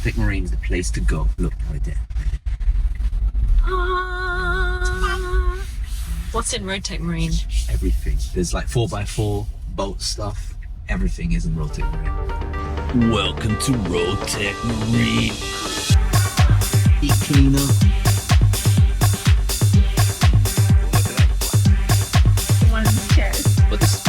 Rotec Marine is the place to go. Look right there. What's in Rotec Marine? Everything. There's like 4x4 boat stuff. Everything is in Rotec Marine. Welcome to Rotec Marine. Heat cleaner. One of these chairs. But this is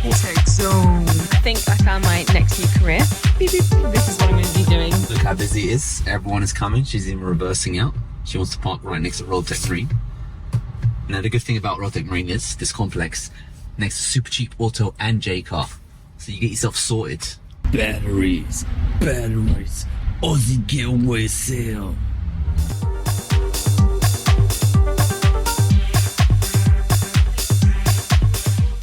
Rotec Zone. I think I found my next new career. Beep, beep. This is what I'm going to be doing. Look how busy it is. Everyone is coming. She's even reversing out. She wants to park right next to Rotec Marine. Now the good thing about Rotec Marine is this complex next to super cheap auto and J car. So you get yourself sorted. Batteries. Aussie Gilway sale.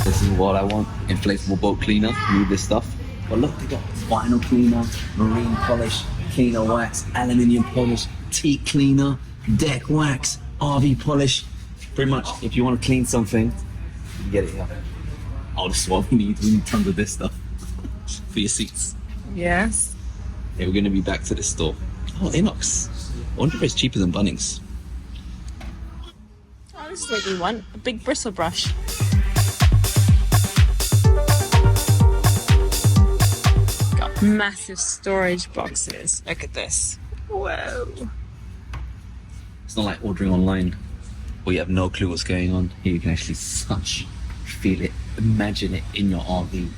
This is what I want. Inflatable boat cleaner. Need this stuff. But look, they got vinyl cleaner, marine polish, cleaner wax, aluminium polish, teak cleaner, deck wax, RV polish. Pretty much, if you want to clean something, you can get it here. Oh, this is what we need. We need tons of this stuff for your seats. Yes. Yeah, we're going to be back to this store. Oh, Inox. I wonder if it's cheaper than Bunnings. Oh, this is what we want. A big bristle brush. Got massive storage boxes. Look at this. Whoa. It's not like ordering online where you have no clue what's going on. Here you can actually touch, feel it, imagine it in your RV.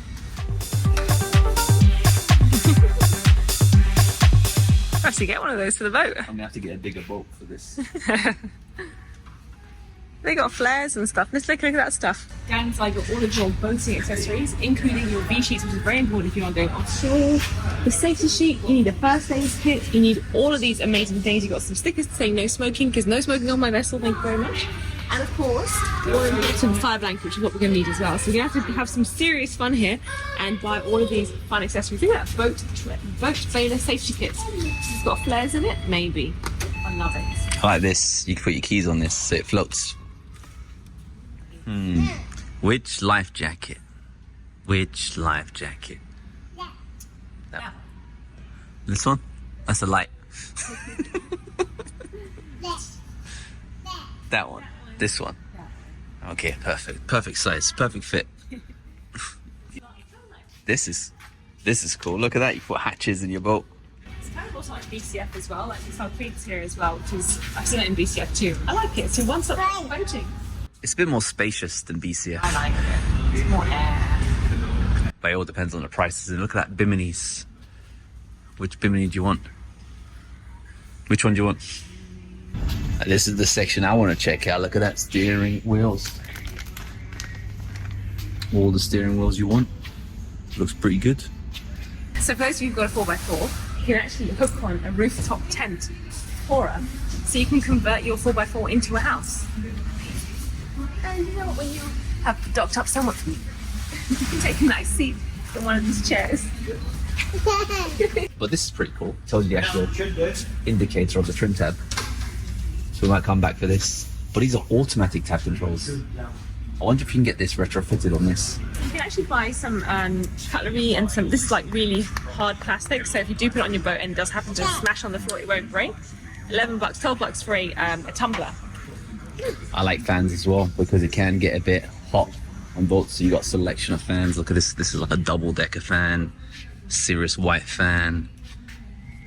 Perhaps you get one of those for the boat. I'm gonna have to get a bigger boat for this. They got flares and stuff. Let's look at that stuff. Down inside, got all of your boating accessories, including your V-sheets, which is very important if you are going offshore. The safety sheet, you need a first aid kit, you need all of these amazing things. You've got some stickers saying no smoking, because no smoking on my vessel, thank you very much. And of course, some fire blanket, which is what we're going to need as well. So we're going to have some serious fun here and buy all of these fun accessories. Look at that boat trailer safety kit. It's got flares in it, maybe. I love it. Like this, you can put your keys on this so it floats. Which life jacket? Which life jacket? That one. This one? That's a light. That one. This one. Okay, perfect. Perfect size. Perfect fit. This is cool. Look at that. You put hatches in your boat. It's kind of also like BCF as well. Like this our cleats here as well, which is I've seen it in BCF too. I like it. So one stop boating. It's a bit more spacious than BCF. I like it. It's more air. But it all depends on the prices. And look at that Biminis. Which Bimini do you want? Which one do you want? This is the section I want to check out. Look at that steering wheels. All the steering wheels you want. Looks pretty good. So for those of you who've got a 4x4, you can actually hook on a rooftop tent for her, so you can convert your 4x4 into a house. And you know what, when you have docked up somewhat, you can take a nice seat in one of these chairs. But this is pretty cool. Tells you the actual indicator of the trim tab. So we might come back for this. But these are automatic tab controls. I wonder if you can get this retrofitted on this. You can actually buy some cutlery and some, this is like really hard plastic, so if you do put it on your boat and it does happen to smash on the floor, it won't break. $11, $12 for a tumbler. I like fans as well because it can get a bit hot on boats. So you got a selection of fans. Look at this. This is like a double decker fan, Cirrus white fan,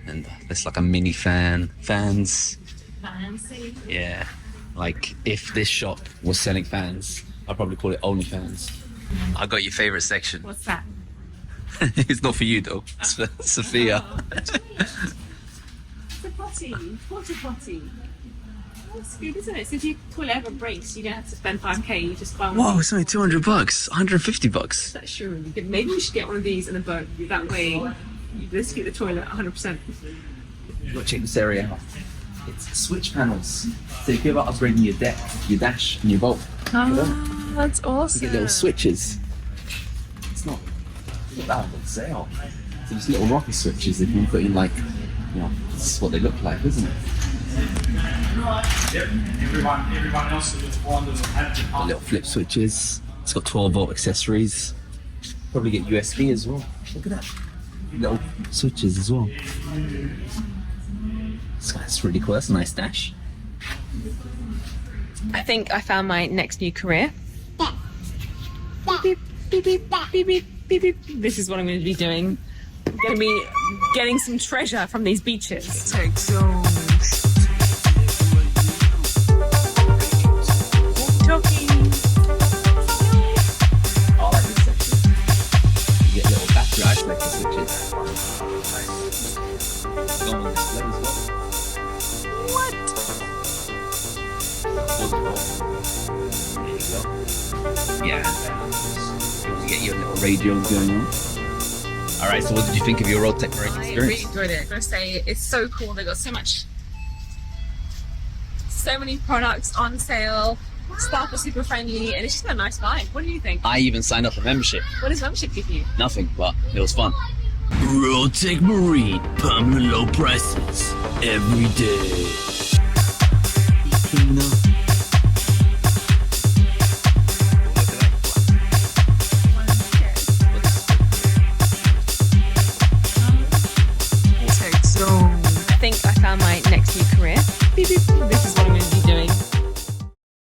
and there's like a mini fan. Fans. Fancy. Yeah. Like if this shop was selling fans, I'd probably call it Only Fans. I got your favorite section. What's that? It's not for you though. It's for Sophia. It's a potty. Water potty. That's good, isn't it? So if your toilet ever breaks, you don't have to spend 5k. You just buy one. Whoa, it's only $200, $150. That's true. You could, maybe we should get one of these in a boat. That way, you just get the toilet 100%. You've got to check this area out. It's switch panels. So if you're about upgrading your deck, your dash, and your boat, Oh, that's awesome. you get little switches. It's not that on sale. So just little rocky switches that you can put in, like, you know, this is what they look like, isn't it? Everyone else is The little flip switches. It's got 12-volt accessories. Probably get USB as well. Look at that. Little switches as well. That's really cool. That's a nice dash. I think I found my next new career. Beep, beep, beep, beep, beep, beep, beep. This is what I'm going to be doing. I'm going to be getting some treasure from these beaches. Take zones. Talking. I like this section. You get little battery isolator switches. Go on display as well. What? There you go. Yeah. You get your little radios going on. All right, so what did you think of your Road Tech Marine I experience? really enjoyed it. I've got to say, it's so cool. They've got so many products on sale. Staff are super friendly, and it's just a nice vibe. What do you think? I even signed up for membership. What does membership give you? Nothing, but it was fun. Road Tech Marine, permanent low prices every day. I think I found my next new career.